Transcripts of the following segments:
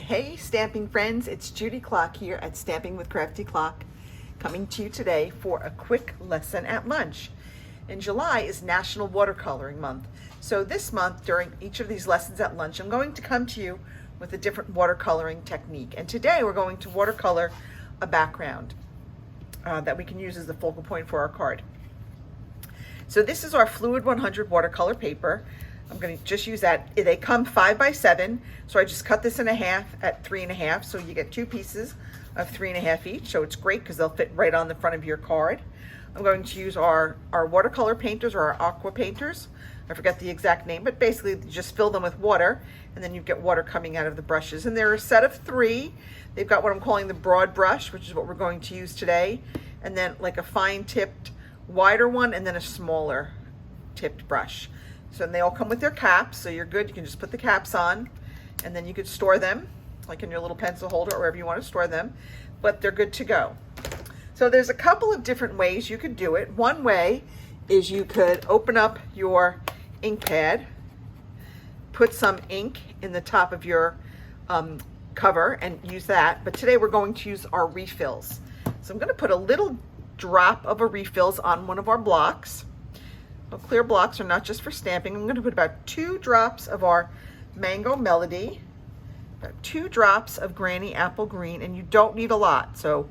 Hey stamping friends, it's Judy Klock here at Stamping with Crafty Klock, coming to you today for a quick lesson at lunch. In July is National Watercoloring Month. So this month, during each of these lessons at lunch, I'm going to come to you with a different watercoloring technique. And today we're going to watercolor a background that we can use as the focal point for our card. So this is our Fluid 100 watercolor paper. I'm going to just use that. They come 5 by 7, so I just cut this in half at 3.5, so you get 2 pieces of 3.5 each, so it's great because they'll fit right on the front of your card. I'm going to use our watercolor painters, or our aqua painters. I forget the exact name, but basically you just fill them with water and then you get water coming out of the brushes. And they're a set of 3. They've got what I'm calling the broad brush, which is what we're going to use today, and then like a fine tipped wider one, and then a smaller tipped brush. So they all come with their caps, so you're good. You can just put the caps on, and then you could store them, like in your little pencil holder or wherever you want to store them, but they're good to go. So there's a couple of different ways you could do it. One way is you could open up your ink pad, put some ink in the top of your cover and use that, but today we're going to use our refills. So I'm going to put a little drop of a refills on one of our blocks. Clear blocks are not just for stamping. I'm going to put about 2 drops of our Mango Melody, about 2 drops of Granny Apple Green, and you don't need a lot, so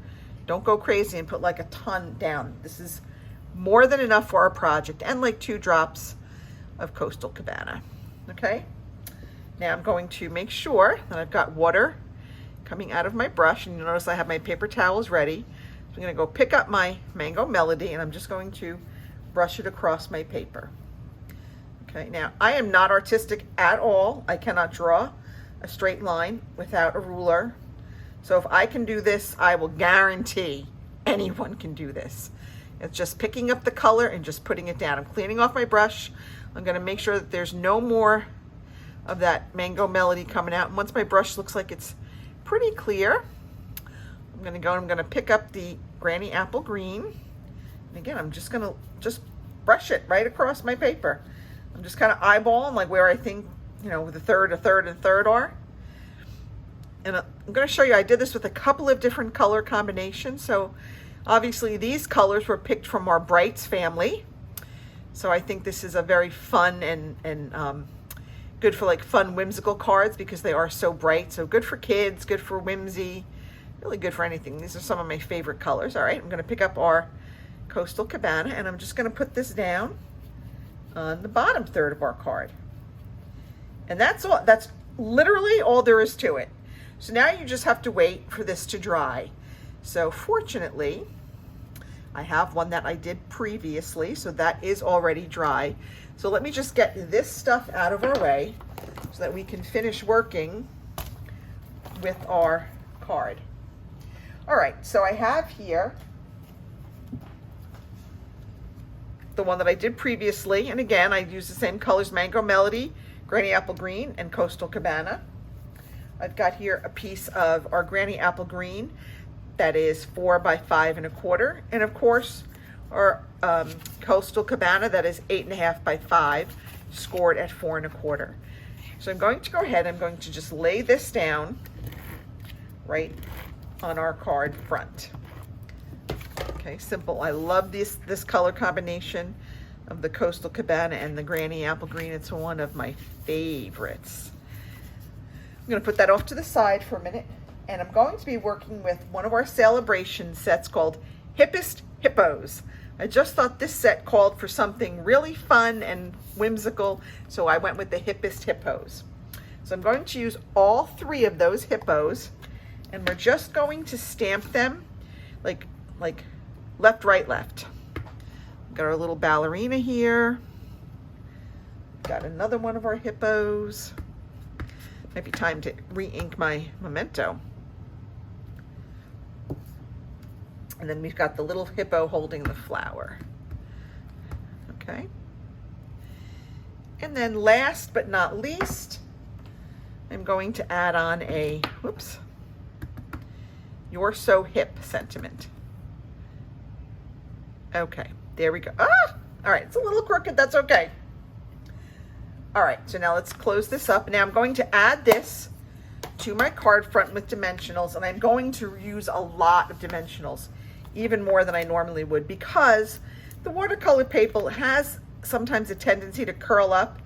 don't go crazy and put like a ton down. This is more than enough for our project, and like 2 drops of Coastal Cabana. Okay, now I'm going to make sure that I've got water coming out of my brush, and you notice I have my paper towels ready. So I'm going to go pick up my Mango Melody, and I'm just going to brush it across my paper. Okay, now I am not artistic at all. I cannot draw a straight line without a ruler. So if I can do this, I will guarantee anyone can do this. It's just picking up the color and just putting it down. I'm cleaning off my brush. I'm going to make sure that there's no more of that Mango Melody coming out. And once my brush looks like it's pretty clear, I'm going to go and I'm going to pick up the Granny Apple Green. And again, I'm just going to brush it right across my paper. I'm just kind of eyeballing like where I think, you know, the third, a third, and third are. And I'm going to show you, I did this with a couple of different color combinations. So obviously these colors were picked from our Brights family. So I think this is a very fun and good for like fun whimsical cards because they are so bright. So good for kids, good for whimsy, really good for anything. These are some of my favorite colors. All right, I'm going to pick up our Coastal Cabana, and I'm just going to put this down on the bottom third of our card. And that's all. That's literally all there is to it. So now you just have to wait for this to dry. So fortunately, I have one that I did previously, so that is already dry. So let me just get this stuff out of our way so that we can finish working with our card. All right, so I have here the one that I did previously, and again I use the same colors: Mango Melody, Granny Apple Green, and Coastal Cabana. I've got here a piece of our Granny Apple Green that is 4 by 5 1/4, and of course our Coastal Cabana that is 8.5 by 5, scored at 4 1/4. So I'm going to go ahead, I'm going to just lay this down right on our card front. Okay, simple. I love this color combination of the Coastal Cabana and the Granny Apple Green. It's one of my favorites. I'm going to put that off to the side for a minute, and I'm going to be working with one of our celebration sets called Hippest Hippos. I just thought this set called for something really fun and whimsical, so I went with the Hippest Hippos. So I'm going to use all 3 of those hippos, and we're just going to stamp them like left, right, left. Got our little ballerina here. Got another one of our hippos. Might be time to re-ink my memento. And then we've got the little hippo holding the flower. Okay. And then last but not least, I'm going to add on a, whoops, "You're so hip" sentiment. Okay, there we go. Ah, all right, it's a little crooked, that's okay. All right, so now let's close this up. Now I'm going to add this to my card front with dimensionals, and I'm going to use a lot of dimensionals, even more than I normally would, because the watercolor paper has sometimes a tendency to curl up,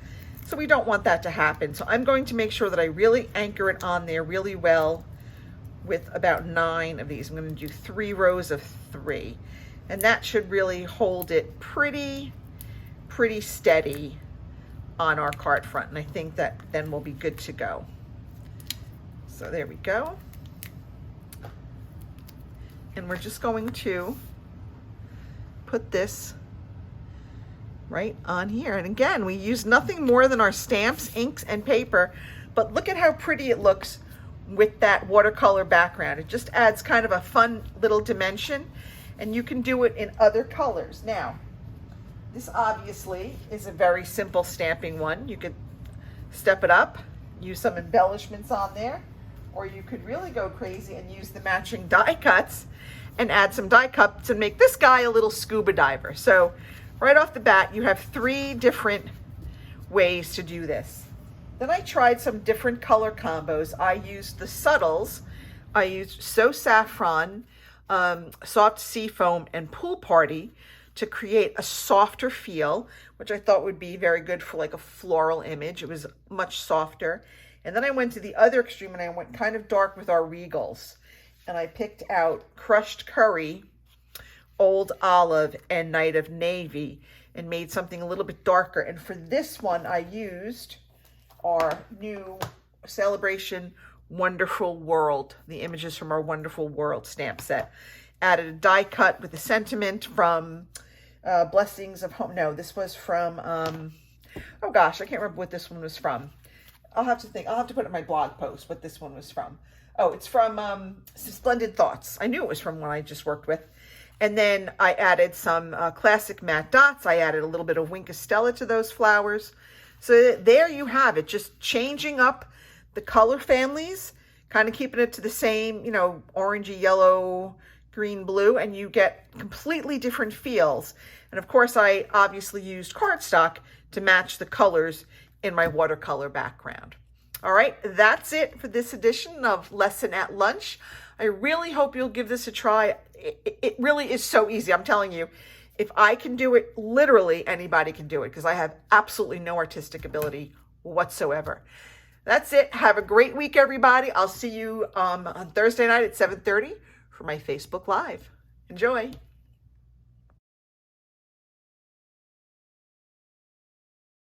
so we don't want that to happen. So I'm going to make sure that I really anchor it on there really well with about 9 of these. I'm going to do 3 rows of 3, and that should really hold it pretty steady on our card front, and I think that then we'll be good to go. So there we go. And we're just going to put this right on here. And again, we use nothing more than our stamps, inks, and paper, but look at how pretty it looks with that watercolor background. It just adds kind of a fun little dimension, and you can do it in other colors. Now, this obviously is a very simple stamping one. You could step it up, use some embellishments on there, or you could really go crazy and use the matching die cuts and add some die cuts and make this guy a little scuba diver. So right off the bat, you have 3 different ways to do this. Then I tried some different color combos. I used the subtles. I used So Saffron, Soft Sea Foam, and Pool Party to create a softer feel, which I thought would be very good for like a floral image. It was much softer. And then I went to the other extreme and I went kind of dark with our Regals. And I picked out Crushed Curry, Old Olive, and Night of Navy and made something a little bit darker. And for this one, I used our new Celebration Wonderful World, the images from our Wonderful World stamp set. Added a die cut with a sentiment from Blessings of Home. No, this was from, oh gosh, I can't remember what this one was from. I'll have to think. I'll have to put it in my blog post what this one was from. Oh, it's from Splendid Thoughts. I knew it was from one I just worked with. And then I added some classic matte dots. I added a little bit of Wink of Stella to those flowers. So there you have it, just changing up the color families, kind of keeping it to the same, you know, orangey, yellow, green, blue, and you get completely different feels. And of course, I obviously used cardstock to match the colors in my watercolor background. All right, that's it for this edition of Lesson at Lunch. I really hope you'll give this a try. It really is so easy. I'm telling you, if I can do it, literally anybody can do it, because I have absolutely no artistic ability whatsoever. That's it. Have a great week, everybody. I'll see you on Thursday night at 7:30 for my Facebook Live. Enjoy.